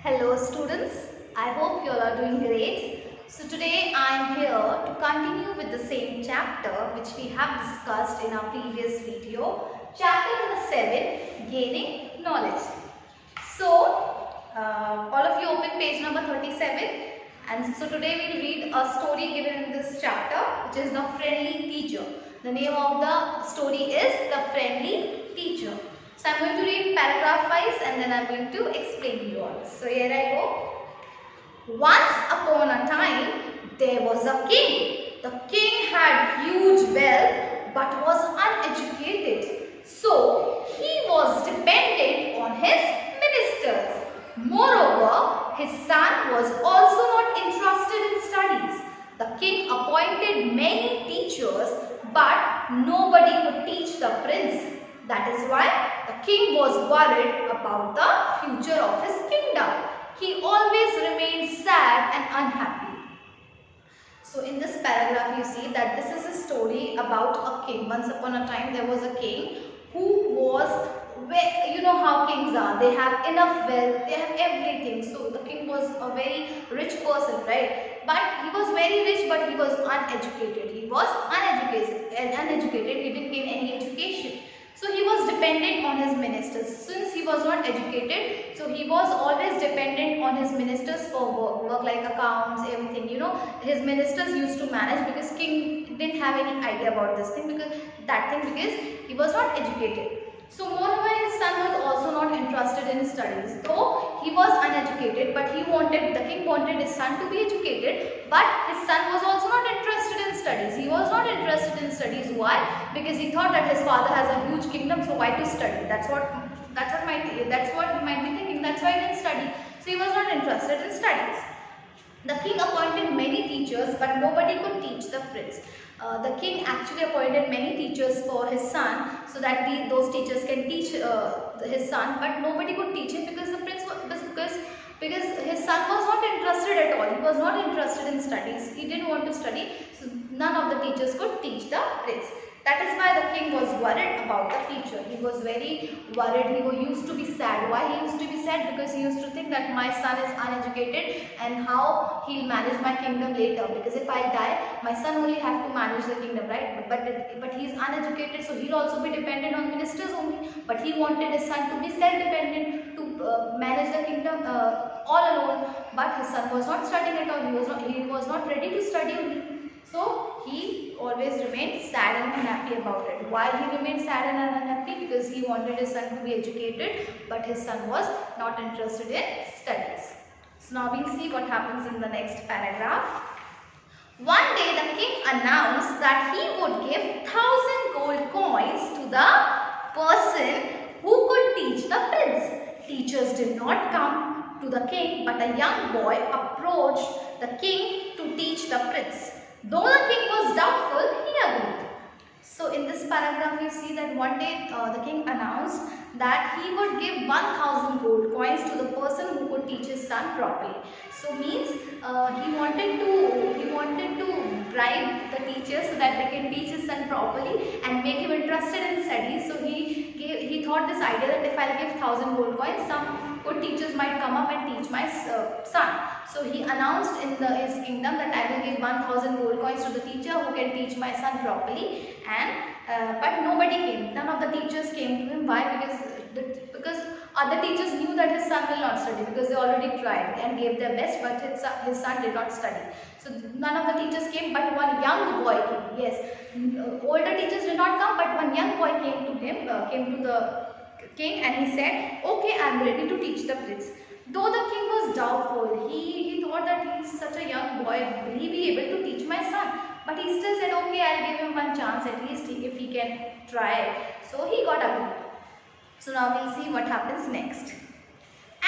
Hello students, I hope you all are doing great. So today I am here to continue with the same chapter which we have discussed in our previous video. Chapter number 7, Gaining Knowledge. So all of you open page number 37, and so today we will read a story given in this chapter which is The Friendly Teacher. The name of the story is The Friendly Teacher. So I am going to read paragraph wise and then I am going to explain to you all. So here I go. Once upon a time there was a king. The king had huge wealth but was uneducated. So he was dependent on his ministers. Moreover, his son was also not interested in studies. The king appointed many teachers but nobody could teach the prince. That is why the king was worried about the future of his kingdom. He always remained sad and unhappy. So in this paragraph you see that this is a story about a king. Once upon a time there was a king who was, you know how kings are, they have enough wealth, they have everything. So the king was a very rich person, right? But he was very rich but he was uneducated. He was uneducated, he didn't gain any education. So he was dependent on his ministers. Since he was not educated, so he was always dependent on his ministers for work like accounts, everything. You know, his ministers used to manage because king didn't have any idea about this thing because he was not educated. So moreover, his son was also not interested in studies. Though he was uneducated, but the king wanted his son to be educated, but his son was also not interested in studies. He was not interested in studies. Why? Because he thought that his father has a huge kingdom, so why to study? That's what he might be thinking. That's why he didn't study. So he was not interested in studies. The king appointed many teachers, but nobody could teach the prince. The king actually appointed many teachers for his son so that those teachers can teach his son, but nobody could teach him because because his son was not interested at all. He was not interested in studies. He didn't want to study, so none of the teachers could teach the prince. That is why the king was worried about the future. He was very worried. He used to be sad. Why he used to be sad? Because he used to think that my son is uneducated and how he'll manage my kingdom later. Because if I die, my son only have to manage the kingdom, right? But he's uneducated, so he'll also be dependent on ministers only. But he wanted his son to be self-dependent, to manage the kingdom all alone. But his son was not studying at all. He was not ready to study only. So he always remained sad and unhappy about it. Why he remained sad and unhappy? Because he wanted his son to be educated, but his son was not interested in studies. So now we'll see what happens in the next paragraph. One day the king announced that he would give 1,000 gold coins to the person who could teach the prince. Teachers did not come to the king, but a young boy approached the king to teach the prince. Though the king was doubtful, he agreed. So in this paragraph you see that one day the king announced that he would give 1,000 gold coins to the person who could teach his son properly. So means he wanted to bribe the teachers so that they can teach his son properly and make him interested in studies. So he thought this idea that if I give 1,000 gold coins, some good teachers might come up and teach my son. So he announced in his kingdom that I will give 1,000 gold coins to the teacher who can teach my son properly. And but nobody came. None of the teachers came to him. Why? Because other teachers knew that his son will not study because they already tried and gave their best, but his son did not study. So none of the teachers came, but one young boy came. Yes, older teachers did not come, but one young boy came to him, came to the king, and he said, "Okay, I am ready to teach the prince." Though the king was doubtful, he thought that he is such a young boy, will he be able to teach my son? But he still said, "Okay, I'll give him one chance at least if he can try." So he got agreed. So now we'll see what happens next.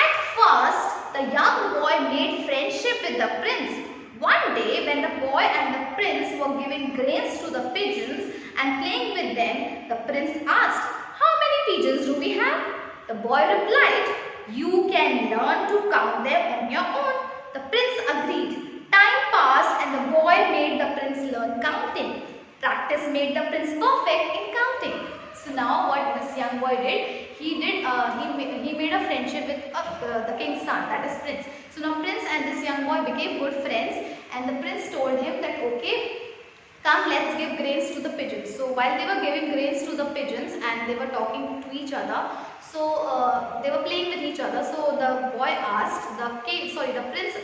At first, the young boy made friendship with the prince. One day, when the boy and the prince were giving grains to the pigeons and playing with them, the prince asked, "How many pigeons do we have?" The boy replied, "You can learn to count them on your own." The prince agreed. Time passed and the boy made the prince learn counting. Practice made the prince perfect in counting. So now what this young boy did, he made a friendship with a the king's son, that is prince. So now prince and this young boy became good friends, and the prince told him that okay, come, let's give grains to the pigeons. So while they were giving grains to the pigeons and they were talking to each other, so they were playing with each other. So the boy asked, the prince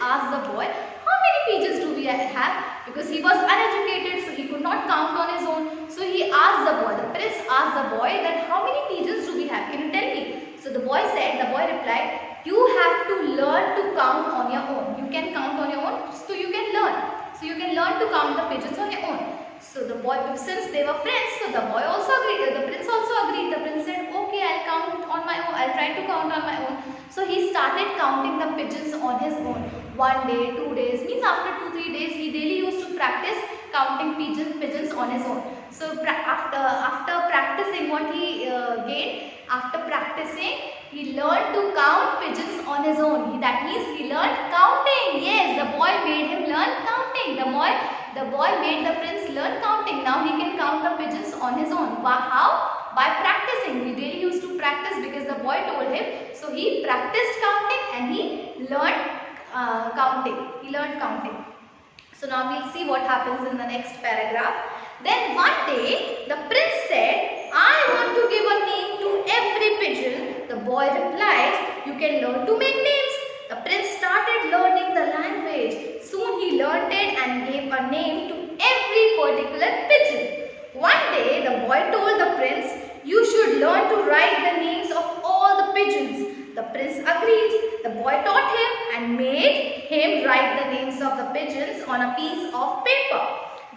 asked the boy, how many pigeons do we have? Because he was uneducated, so he could not count on his own. So he asked the boy, the prince asked the boy that how many pigeons do we have? Can you tell me? So the boy replied, you have to learn to count on your own. You can count on your own, so you can learn. So you can learn to count the pigeons on your own. So the boy, since they were friends, so the boy also agreed, the prince also agreed. The prince said, okay, I'll count on my own, I'll try to count on my own. So he started counting the pigeons on his own. 1 day, 2 days, means after 2-3 days, he daily used to practice counting pigeons on his own. So after practicing what he gained, after practicing, he learned to count pigeons on his own. That means he learned counting. Yes, the boy made him learn counting. The boy made the prince learn counting. Now he can count the pigeons on his own. How? By practicing. He daily used to practice because the boy told him. So he practiced counting and he learned counting. He learned counting. So now we'll see what happens in the next paragraph. Then one day the prince said, I want to give a name to every pigeon. The boy replied, you can learn to make names. The prince started learning the language. Soon he learned it and gave a name to every particular pigeon. One day the boy told the prince, you should learn to write the names of all the pigeons. The prince agreed. The boy taught him and made him write the names of the pigeons on a piece of paper.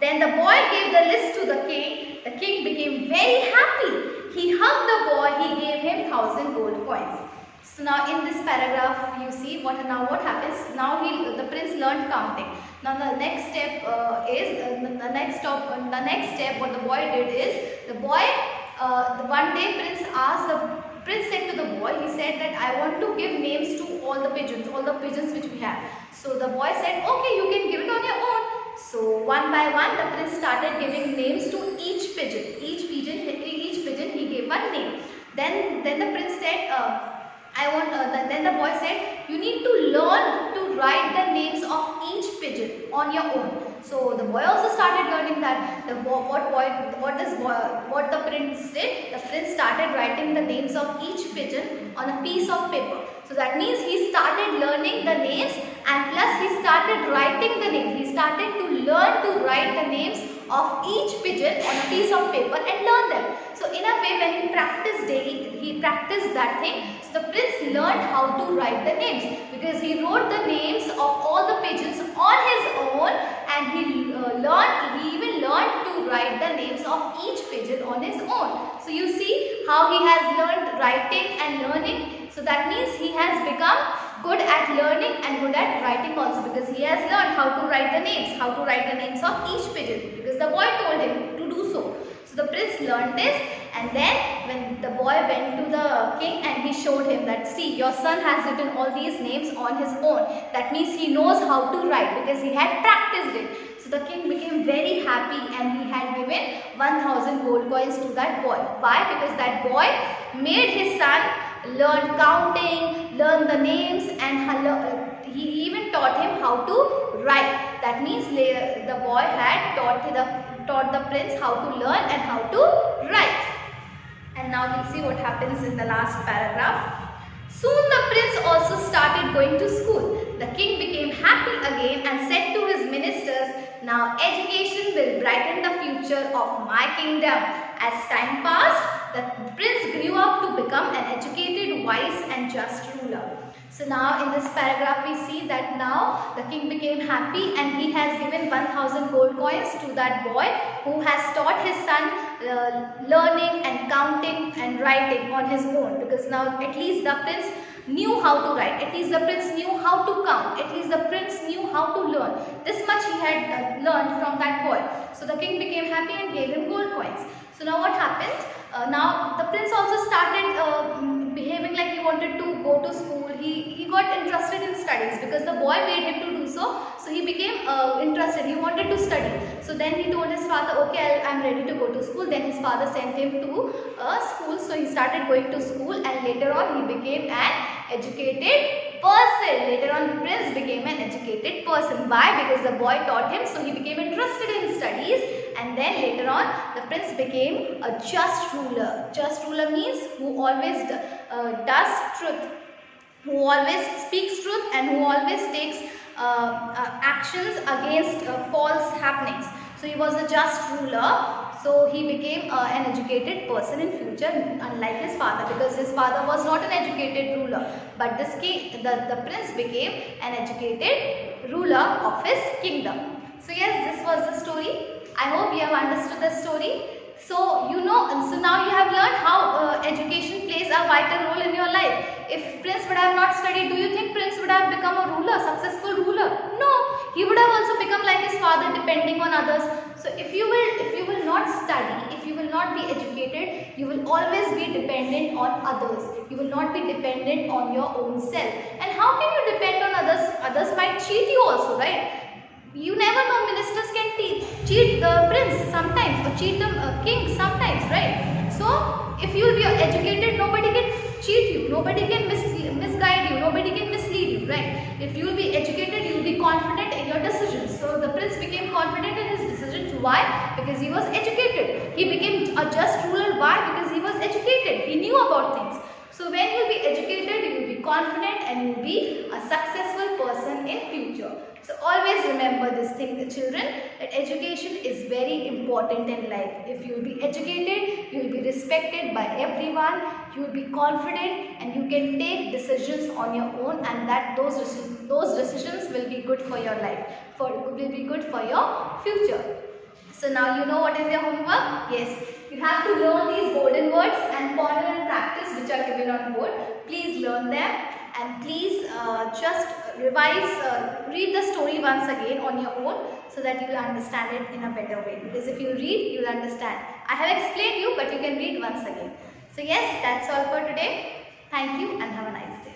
Then the boy gave the list to the king. The king became very happy. He hugged the boy. He gave him 1,000 gold coins. So now in this paragraph you see what happens. Now the prince learned counting. Now the next step what the boy did is one day Prince said to the boy, he said that I want to give names to all the pigeons which we have. So the boy said, okay, you can give it on your own. So one by one the prince started giving names to each pigeon. Each pigeon he gave one name. Then the prince said, then the boy said, you need to learn to write the names of each pigeon on your own. So the boy also started learning that. What the prince did? The prince started writing the names of each pigeon on a piece of paper. So that means he started learning the names and plus he started writing the names. He started to learn to write the names of each pigeon on a piece of paper and learn them. So in a way, when he practiced daily, he practiced that thing. So the prince learned how to write the names because he wrote the names of all the pigeons on his own, and he even learned to write the names of each pigeon on his own. So you see how he has learned writing and learning. So that means he has become good at learning and good at writing also, because he has learned how to write the names of each pigeon because the boy told him to do so. So the prince learned this, and then when the boy went to the king and he showed him that, see, your son has written all these names on his own. That means he knows how to write because he had practiced it. So the king became very happy and he had given 1,000 gold coins to that boy. Why? Because that boy made his son learn counting, learn the names, and he even taught him how to write. That means the boy had taught the prince how to learn and how to write. And now we'll see what happens in the last paragraph. Soon the prince also started going to school. The king became happy again and said to his ministers, now education will brighten the future of my kingdom. As time passed, the prince grew up to become an educated, wise and just ruler. So now in this paragraph we see that now the king became happy and he has given 1,000 gold coins to that boy who has taught his son learning and counting and writing on his own, because now at least the prince knew how to write, at least the prince knew how to count, at least the prince knew how to learn. This much he had learned from that boy. So the king became happy and gave him gold coins. So now what happened? Now the prince also started behaving like he wanted to go to school. He got interested in studies because the boy made him to do so. So he became interested. He wanted to study. So then he told his father, okay, I'm ready to go to school. Then his father sent him to school. So he started going to school, and later on he became an educated person. Later on, the prince became an educated person. Why? Because the boy taught him, so he became interested in studies. And then later on, the prince became a just ruler. Just ruler means who always does truth, who always speaks truth, and who always takes actions against false happenings. So he was a just ruler. So he became an educated person in future, unlike his father, because his father was not an educated ruler. But the prince became an educated ruler of his kingdom. So yes, this was the story. I hope you have understood the story. So so now you have learned how education plays a vital role in your life. If Prince would have not studied, do you think Prince would have become a ruler, successful ruler? No, he would have also become like his father, depending on others. So if you will not study, if you will not be educated, you will always be dependent on others. You will not be dependent on your own self. And how can you depend on others? Others might cheat you also, right? You never know, ministers can cheat the prince sometimes, or cheat the king sometimes, right? So if you will be educated, nobody can cheat you, nobody can misguide you, nobody can mislead you, right? If you will be educated, you will be confident in your decisions. So the prince became confident in his decisions. Why? Because he was educated. He became a just ruler. Why? Because he was educated. He knew about things. So when you will be educated, you will be confident, and you will be a successful person in future. So always remember this thing, the children, that education is very important in life. If you will be educated, you will be respected by everyone, you will be confident, and you can take decisions on your own, and that those decisions will be good for your life, will be good for your future. So now you know what is your homework? Yes, you have to learn these golden words and ponder and practice which are given on board. Please learn them, and please just revise, read the story once again on your own, so that you will understand it in a better way. Because if you read, you will understand. I have explained you, but you can read once again. So yes, that's all for today. Thank you and have a nice day.